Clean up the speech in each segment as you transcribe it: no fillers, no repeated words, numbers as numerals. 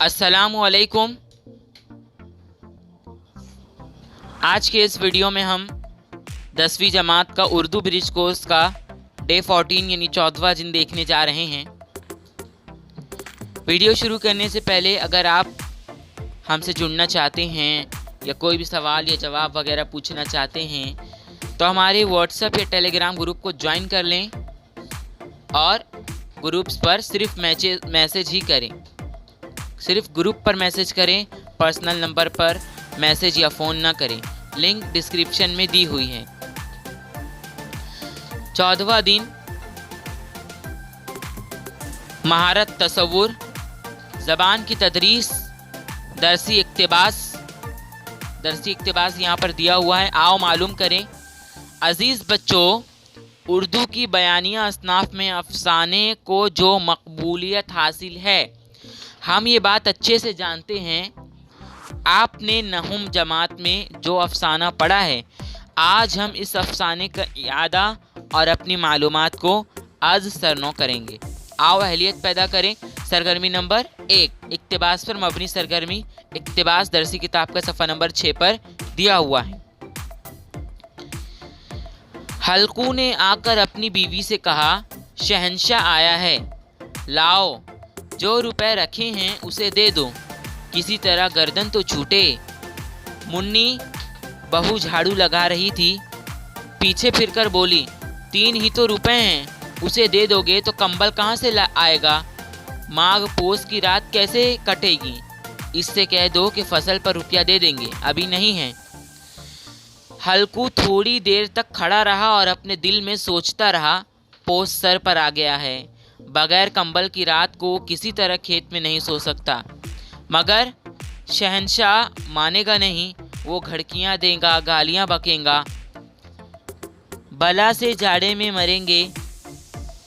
अस्सलामु अलैकुम। आज के इस वीडियो में हम 10वीं जमात का उर्दू ब्रिज कोर्स का डे 14 यानी 14वां दिन देखने जा रहे हैं। वीडियो शुरू करने से पहले अगर आप हमसे जुड़ना चाहते हैं या कोई भी सवाल या जवाब वगैरह पूछना चाहते हैं तो हमारे व्हाट्सएप या टेलीग्राम ग्रुप को ज्वाइन कर लें और ग्रुप्स पर सिर्फ मैसेज ही करें। सिर्फ ग्रुप पर मैसेज करें, पर्सनल नंबर पर मैसेज या फ़ोन ना करें। लिंक डिस्क्रिप्शन में दी हुई है। 14वां दिन महारत तसव्वुर, ज़बान की तदरीस, दरसी इक्तिबास यहाँ पर दिया हुआ है। आओ मालूम करें। अज़ीज़ बच्चों, उर्दू की बयानिया असनाफ में अफसाने को जो मकबूलियत हासिल है, हम ये बात अच्छे से जानते हैं। आपने नहुम जमात में जो अफसाना पढ़ा है, आज हम इस अफसाने का इयादा और अपनी मालूमात को आज सरनो करेंगे। आओ अहलियत पैदा करें। सरगर्मी नंबर 1, इक्तिबास पर मबनी सरगर्मी। इक्तिबास दरसी किताब का सफ़ा नंबर 6 पर दिया हुआ है। हल्कू ने आकर अपनी बीवी से कहा, शहंशाह आया है, लाओ जो रुपए रखे हैं उसे दे दो, किसी तरह गर्दन तो छूटे। मुन्नी बहू झाड़ू लगा रही थी, पीछे फिरकर बोली, 3 ही तो रुपए हैं, उसे दे दोगे तो कंबल कहाँ से आएगा? माघ पोस की रात कैसे कटेगी? इससे कह दो कि फसल पर रुपया दे देंगे, अभी नहीं है। हल्कू थोड़ी देर तक खड़ा रहा और अपने दिल में सोचता रहा, पोस सर पर आ गया है, बगैर कंबल की रात को किसी तरह खेत में नहीं सो सकता। मगर शहंशाह मानेगा नहीं, वो घड़कियाँ देगा, गालियाँ बकेगा। बला से जाड़े में मरेंगे,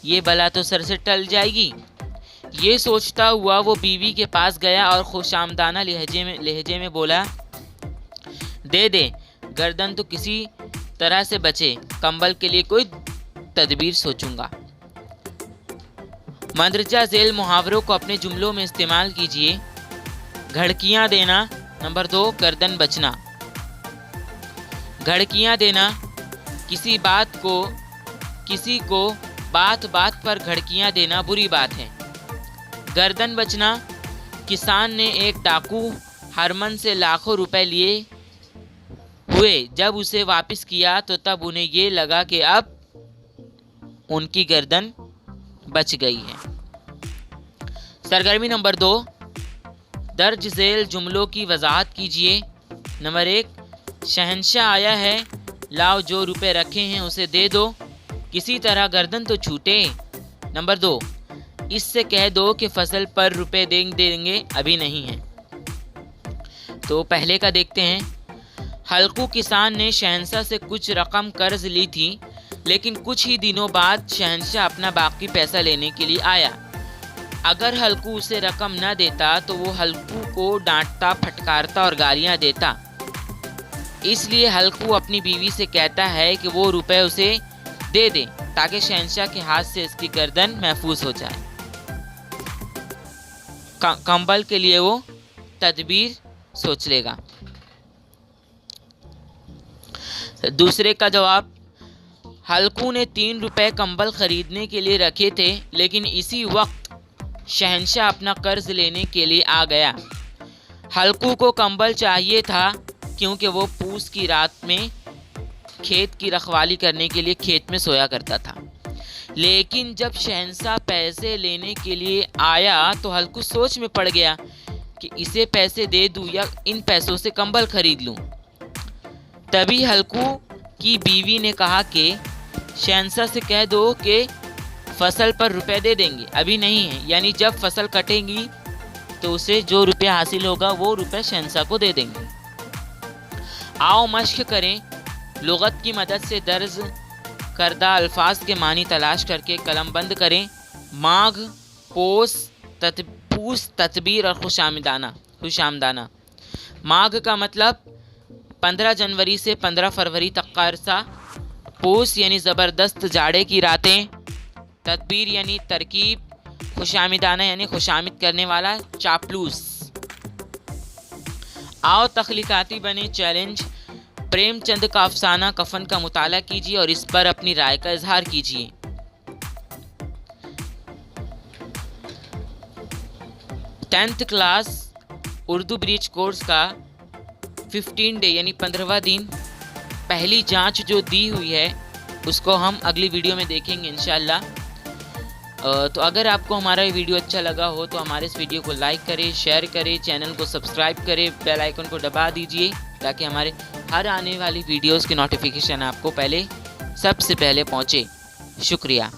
ये बला तो सर से टल जाएगी। ये सोचता हुआ वो बीवी के पास गया और खुशामदाना लहजे में बोला, दे दे, गर्दन तो किसी तरह से बचे, कंबल के लिए कोई तदबीर सोचूंगा। मंदरजा झेल मुहावरों को अपने जुमलों में इस्तेमाल कीजिए। घड़कियाँ देना, नंबर 2, गर्दन बचना। घड़कियाँ देना, किसी को बात बात पर घड़कियाँ देना बुरी बात है। गर्दन बचना, किसान ने एक डाकू हरमन से लाखों रुपए लिए हुए, जब उसे वापस किया तो तब उन्हें ये लगा कि अब उनकी गर्दन बच गई है। सरगर्मी नंबर 2, दर्ज झेल जुमलों की वजाहत कीजिए। नंबर 1, शहंशाह आया है, लाओ जो रुपए रखे हैं उसे दे दो, किसी तरह गर्दन तो छूटे। नंबर 2, इससे कह दो कि फसल पर रुपए देंगे, अभी नहीं है। तो पहले का देखते हैं। हल्कू किसान ने शहंशाह से कुछ रकम कर्ज ली थी, लेकिन कुछ ही दिनों बाद शहंशाह अपना बाकी पैसा लेने के लिए आया। अगर हल्कू उसे रकम न देता तो वो हल्कू को डांटता, फटकारता और गालियां देता। इसलिए हल्कू अपनी बीवी से कहता है कि वो रुपए उसे दे दे ताकि शहंशाह के हाथ से इसकी गर्दन महफूज हो जाए। कंबल के लिए वो तदबीर सोच लेगा। दूसरे का जवाब, हल्कू ने 3 रुपए कंबल खरीदने के लिए रखे थे, लेकिन इसी वक्त शहंशाह अपना कर्ज लेने के लिए आ गया। हल्कू को कंबल चाहिए था क्योंकि वो पूस की रात में खेत की रखवाली करने के लिए खेत में सोया करता था। लेकिन जब शहंशाह पैसे लेने के लिए आया तो हल्कू सोच में पड़ गया कि इसे पैसे दे दूं या इन पैसों से कंबल खरीद लूं। तभी हल्कू की बीवी ने कहा कि शहंशाह से कह दो कि फसल पर रुपए दे देंगे, अभी नहीं है। यानी जब फसल कटेगी तो उसे जो रुपया हासिल होगा वो रुपए शहंशाह को दे देंगे। आओ मश्क करें। लुगत की मदद से दर्ज करदा अल्फाज के मानी तलाश करके कलम बंद करें। माघ, पोस, पूस, तदबीर और खुशामदाना। माघ का मतलब 15 जनवरी से 15 फरवरी तक का अरसा। पूस यानी ज़बरदस्त जाड़े की रातें। तदबीर यानी तरकीब। खुशामिदाना यानी खुशामिद करने वाला, चापलूस। आओ तख्लीकाती बने चैलेंज। प्रेमचंद का अफसाना कफन का मुताला कीजिए और इस पर अपनी राय का इजहार कीजिए। 10th class Urdu bridge course का 15 डे यानी 15वां दिन पहली जांच जो दी हुई है उसको हम अगली वीडियो में देखेंगे इंशाल्लाह। तो अगर आपको हमारा ये वीडियो अच्छा लगा हो तो हमारे इस वीडियो को लाइक करें, शेयर करें, चैनल को सब्सक्राइब करें, बेल आइकन को दबा दीजिए ताकि हमारे हर आने वाली वीडियोस की नोटिफिकेशन आपको सबसे पहले पहुंचे। शुक्रिया।